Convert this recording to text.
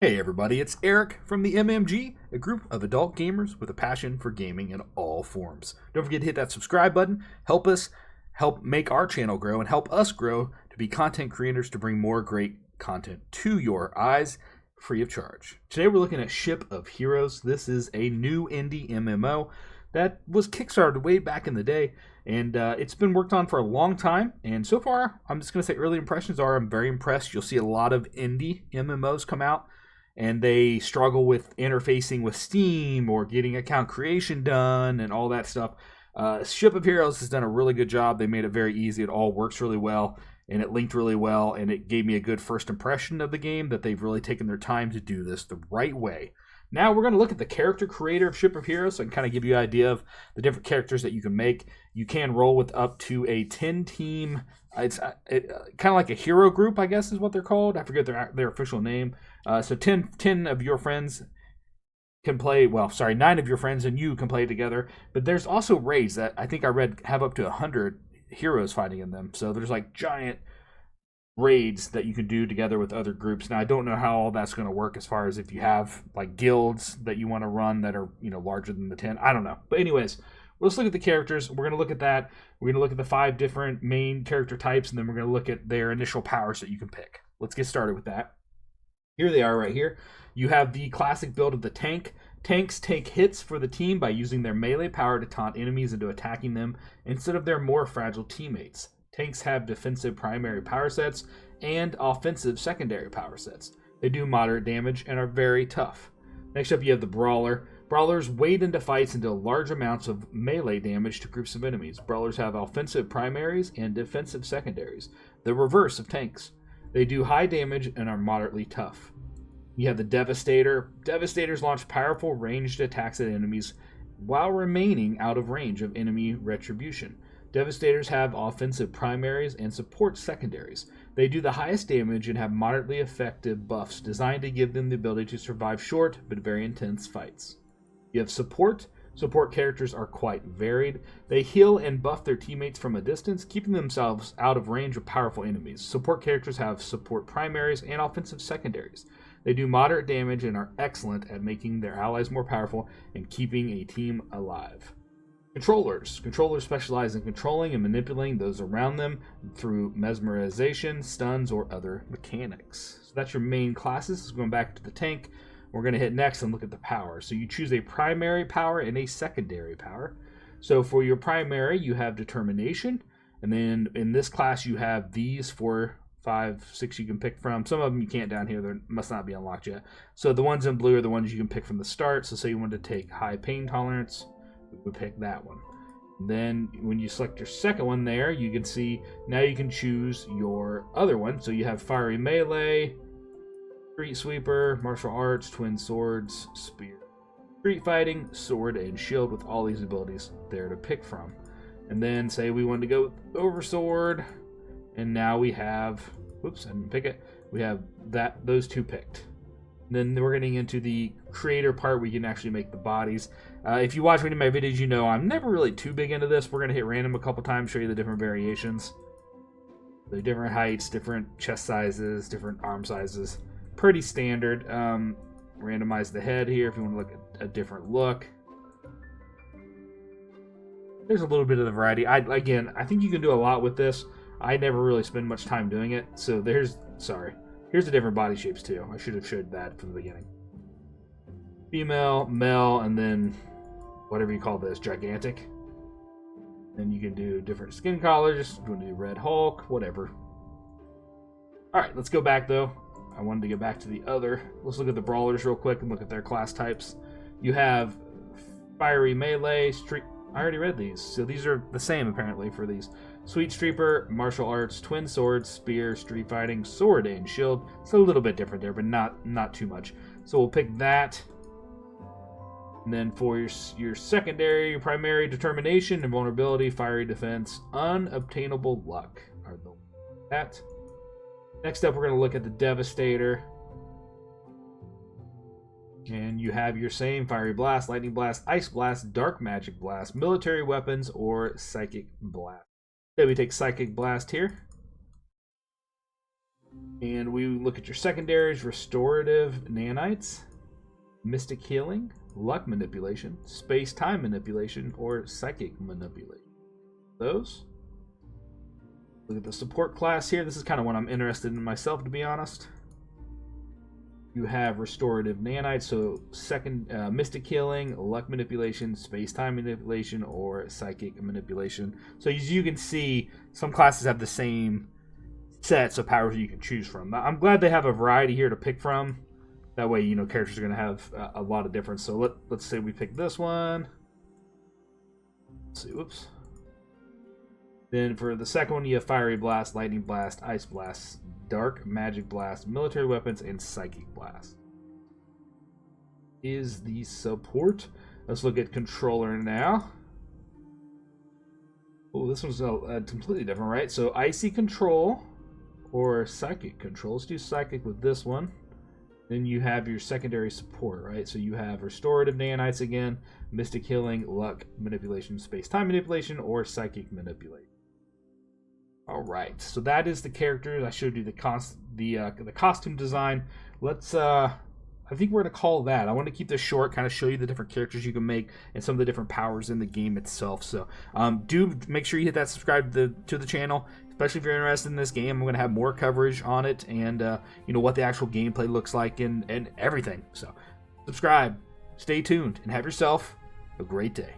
Hey everybody, it's Eric from the MMG, a group of adult gamers with a passion for gaming in all forms. Don't forget to hit that subscribe button, help make our channel grow, and help us grow to be content creators to bring more great content to your eyes, free of charge. Today we're looking at Ship of Heroes. This is a new indie MMO that was kickstarted way back in the day, and it's been worked on for a long time, and so far, I'm just going to say early impressions are I'm very impressed. You'll see a lot of indie MMOs come out, and they struggle with interfacing with Steam or getting account creation done and all that stuff. Ship of Heroes has done a really good job. They made it very easy. It all works really well, and it linked really well, and it gave me a good first impression of the game that they've really taken their time to do this the right way. Now we're going to look at the character creator of Ship of Heroes so I can kind of give you an idea of the different characters that you can make. You can roll with up to a 10-team, it's kind of like a hero group, I guess is what they're called. I forget their official name. So 10 of your friends can play, 9 of your friends and you can play together. But there's also raids that I think I read have up to 100 heroes fighting in them. So there's like giant raids that you can do together with other groups. Now I don't know how all that's going to work as far as if you have like guilds that you want to run that are, larger than the 10. I don't know. But anyways, let's look at the characters. We're going to look at that. We're going to look at the 5 different main character types, and then we're going to look at their initial powers that you can pick. Let's get started with that. Here they are right here. You have the classic build of the tank. Tanks take hits for the team by using their melee power to taunt enemies into attacking them instead of their more fragile teammates. Tanks have defensive primary power sets and offensive secondary power sets. They do moderate damage and are very tough. Next up you have the Brawler. Brawlers wade into fights and deal large amounts of melee damage to groups of enemies. Brawlers have offensive primaries and defensive secondaries, the reverse of tanks. They do high damage and are moderately tough. You have the Devastator. Devastators launch powerful ranged attacks at enemies while remaining out of range of enemy retribution. Devastators have offensive primaries and support secondaries. They do the highest damage and have moderately effective buffs designed to give them the ability to survive short but very intense fights. You have support. Support characters are quite varied. They heal and buff their teammates from a distance, keeping themselves out of range of powerful enemies. Support characters have support primaries and offensive secondaries. They do moderate damage and are excellent at making their allies more powerful and keeping a team alive. Controllers. Controllers specialize in controlling and manipulating those around them through mesmerization, stuns, or other mechanics. So that's your main classes. Going back to the tank, we're going to hit next and look at the power. So you choose a primary power and a secondary power. So for your primary, you have determination. And then in this class, you have these 4, 5, 6 you can pick from. Some of them you can't down here. They must not be unlocked yet. So the ones in blue are the ones you can pick from the start. So say you wanted to take high pain tolerance, we would pick that one. Then when you select your second one there, you can see now you can choose your other one. So you have fiery melee, street sweeper, martial arts, twin swords, spear, street fighting, sword, and shield with all these abilities there to pick from. And then say we wanted to go with oversword, and now we have, whoops, I didn't pick it. We have those 2 picked. Then we're getting into the creator part where you can actually make the bodies. If you watch any of my videos, you know I'm never really too big into this. We're going to hit random a couple times, show you the different variations. The different heights, different chest sizes, different arm sizes. Pretty standard. Randomize the head here if you want to look at a different look. There's a little bit of the variety. Again, I think you can do a lot with this. I never really spend much time doing it. So here's the different body shapes too. I should have showed that from the beginning. Female, male, and then whatever you call this, gigantic. Then you can do different skin colors. You want to do Red Hulk, whatever. Alright, let's go back though. I wanted to get back to the other. Let's look at the Brawlers real quick and look at their class types. You have fiery melee, street. I already read these, so these are the same apparently for these. Sweet Streeper, martial arts, twin swords, spear, street fighting, sword, and shield. It's a little bit different there, but not too much. So we'll pick that. And then for your secondary, your primary, determination, invulnerability, fiery defense, unobtainable luck are that. Next up, we're going to look at the Devastator. And you have your same fiery blast, lightning blast, ice blast, dark magic blast, military weapons, or psychic blast. So we take psychic blast here. And we look at your secondaries: restorative nanites, mystic healing, luck manipulation, space-time manipulation, or psychic manipulation. Those. Look at the support class here. This is kind of what I'm interested in myself, to be honest. You have restorative nanites, so mystic healing, luck manipulation, space-time manipulation, or psychic manipulation. So as you can see, some classes have the same sets of powers you can choose from. I'm glad they have a variety here to pick from. That way, characters are going to have a lot of difference. So let's say we pick this one. Let's see, whoops. Then for the second one, you have Fiery Blast, Lightning Blast, Ice Blast, Dark Magic Blast, Military Weapons, and Psychic Blast. Is the support. Let's look at Controller now. Oh, this one's completely different, right? So Icy Control or Psychic Control. Let's do Psychic with this one. Then you have your secondary support, right? So you have Restorative Nanites again, Mystic Healing, Luck Manipulation, Space-Time Manipulation, or Psychic Manipulation. All right, so that is the characters. I showed you the costume design. Let's I think we're gonna call that. I want to keep this short, kind of show you the different characters you can make and some of the different powers in the game itself. So do make sure you hit that subscribe to the channel, especially if you're interested in this game. I'm gonna have more coverage on it and what the actual gameplay looks like and everything. So subscribe, stay tuned, and have yourself a great day.